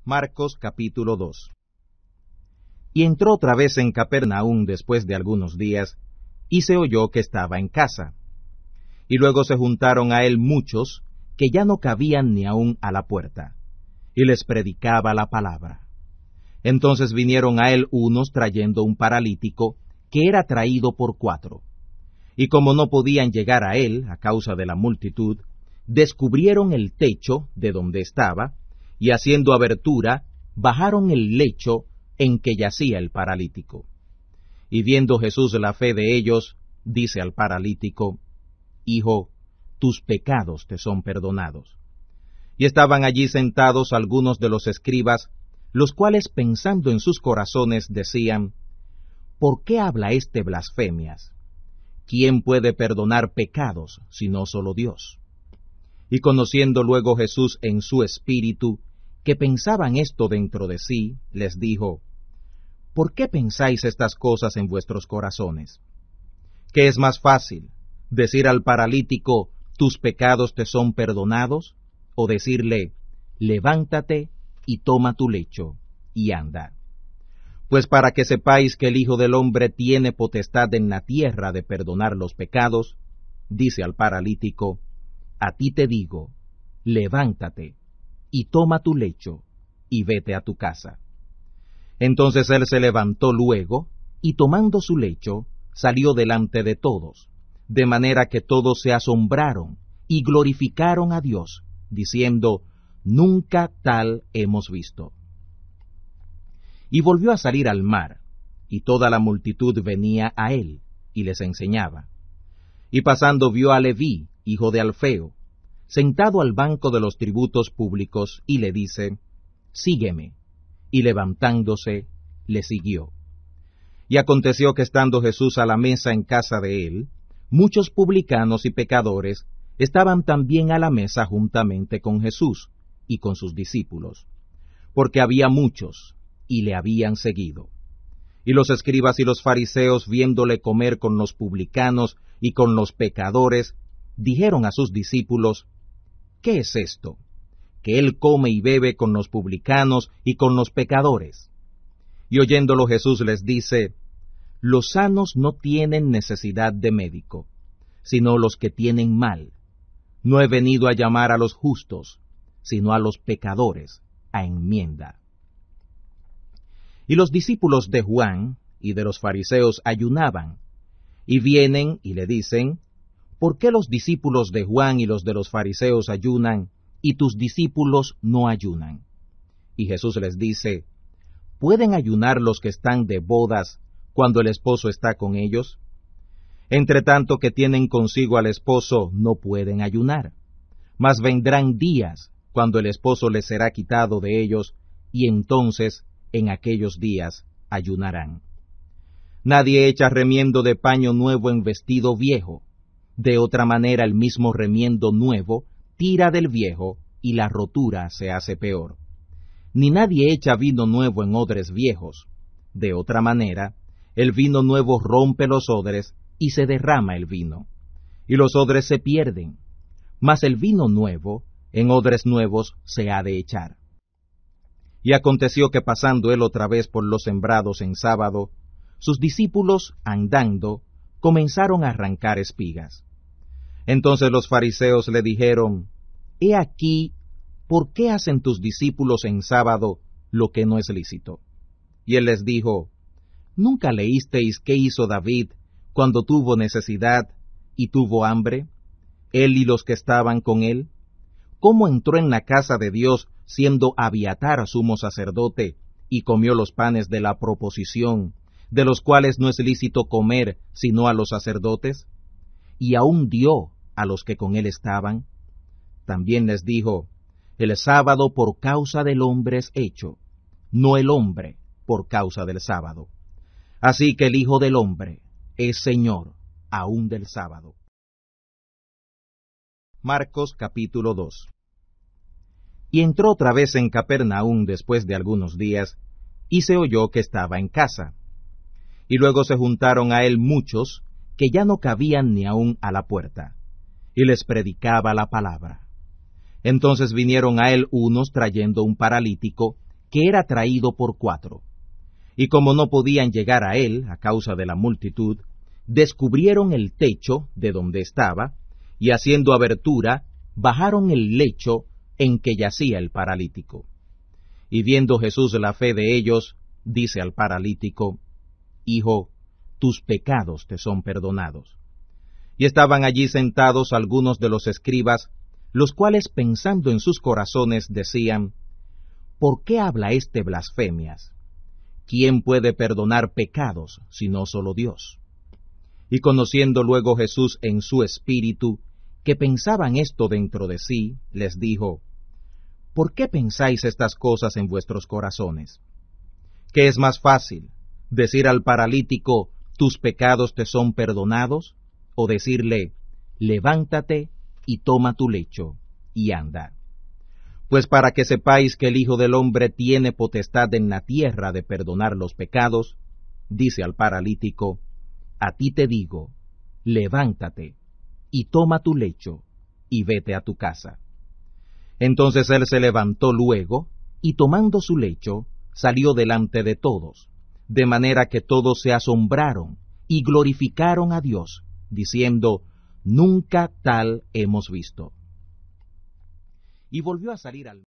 Marcos capítulo 2. Y entró otra vez en Capernaum después de algunos días, y se oyó que estaba en casa. Y luego se juntaron a él muchos, que ya no cabían ni aun a la puerta, y les predicaba la palabra. Entonces vinieron a él unos trayendo un paralítico, que era traído por 4. Y como no podían llegar a él, a causa de la multitud, descubrieron el techo de donde estaba, y haciendo abertura, bajaron el lecho en que yacía el paralítico. Y viendo Jesús la fe de ellos, dice al paralítico: Hijo, tus pecados te son perdonados. Y estaban allí sentados algunos de los escribas, los cuales pensando en sus corazones decían: ¿Por qué habla éste blasfemias? ¿Quién puede perdonar pecados, sino solo Dios? Y conociendo luego Jesús en su espíritu, que pensaban esto dentro de sí, les dijo: ¿Por qué pensáis estas cosas en vuestros corazones? ¿Qué es más fácil, decir al paralítico, tus pecados te son perdonados? ¿O decirle, levántate y toma tu lecho y anda? Pues para que sepáis que el Hijo del Hombre tiene potestad en la tierra de perdonar los pecados, dice al paralítico, a ti te digo, levántate y toma tu lecho y vete a tu casa. Entonces él se levantó luego, y tomando su lecho, salió delante de todos, de manera que todos se asombraron y glorificaron a Dios, diciendo, nunca tal hemos visto. Y volvió a salir al mar, y toda la multitud venía a él, y les enseñaba. Y pasando vio a Leví, hijo de Alfeo, sentado al banco de los tributos públicos, y le dice, sígueme. Y levantándose, le siguió. Y aconteció que estando Jesús a la mesa en casa de él, muchos publicanos y pecadores estaban también a la mesa juntamente con Jesús y con sus discípulos, porque había muchos, y le habían seguido. Y los escribas y los fariseos, viéndole comer con los publicanos y con los pecadores, dijeron a sus discípulos, ¿qué es esto? Que él come y bebe con los publicanos y con los pecadores. Y oyéndolo Jesús les dice, los sanos no tienen necesidad de médico, sino los que tienen mal. No he venido a llamar a los justos, sino a los pecadores, a enmienda. Y los discípulos de Juan y de los fariseos ayunaban, y vienen y le dicen, ¿por qué los discípulos de Juan y los de los fariseos ayunan, y tus discípulos no ayunan? Y Jesús les dice, ¿pueden ayunar los que están de bodas cuando el esposo está con ellos? Entre tanto que tienen consigo al esposo, no pueden ayunar. Mas vendrán días cuando el esposo les será quitado de ellos, y entonces, en aquellos días, ayunarán. Nadie echa remiendo de paño nuevo en vestido viejo. De otra manera el mismo remiendo nuevo tira del viejo, y la rotura se hace peor. Ni nadie echa vino nuevo en odres viejos. De otra manera, el vino nuevo rompe los odres, y se derrama el vino, y los odres se pierden. Mas el vino nuevo, en odres nuevos se ha de echar. Y aconteció que pasando él otra vez por los sembrados en sábado, sus discípulos, andando, comenzaron a arrancar espigas. Entonces los fariseos le dijeron, he aquí, ¿por qué hacen tus discípulos en sábado lo que no es lícito? Y él les dijo, ¿nunca leísteis qué hizo David cuando tuvo necesidad y tuvo hambre, él y los que estaban con él? ¿Cómo entró en la casa de Dios siendo Abiatar sumo sacerdote, y comió los panes de la proposición, de los cuales no es lícito comer sino a los sacerdotes? Y aún dio a los que con él estaban. También les dijo, el sábado por causa del hombre es hecho, no el hombre por causa del sábado. Así que el Hijo del Hombre es Señor aún del sábado. Marcos capítulo 2. Y entró otra vez en Capernaum después de algunos días, y se oyó que estaba en casa. Y luego se juntaron a él muchos, que ya no cabían ni aun a la puerta, y les predicaba la palabra. Entonces vinieron a él unos trayendo un paralítico, que era traído por 4. Y como no podían llegar a él a causa de la multitud, descubrieron el techo de donde estaba, y haciendo abertura, bajaron el lecho en que yacía el paralítico. Y viendo Jesús la fe de ellos, dice al paralítico: Hijo, tus pecados te son perdonados. Y estaban allí sentados algunos de los escribas, los cuales pensando en sus corazones decían: ¿Por qué habla este blasfemias? ¿Quién puede perdonar pecados sino solo Dios? Y conociendo luego Jesús en su espíritu que pensaban esto dentro de sí, les dijo: ¿Por qué pensáis estas cosas en vuestros corazones? ¿Qué es más fácil, decir al paralítico: tus pecados te son perdonados, o decirle: levántate y toma tu lecho y anda? Pues para que sepáis que el Hijo del Hombre tiene potestad en la tierra de perdonar los pecados, dice al paralítico: a ti te digo, levántate y toma tu lecho y vete a tu casa. Entonces él se levantó luego, y tomando su lecho, salió delante de todos, de manera que todos se asombraron y glorificaron a Dios, diciendo: nunca tal hemos visto. Y volvió a salir al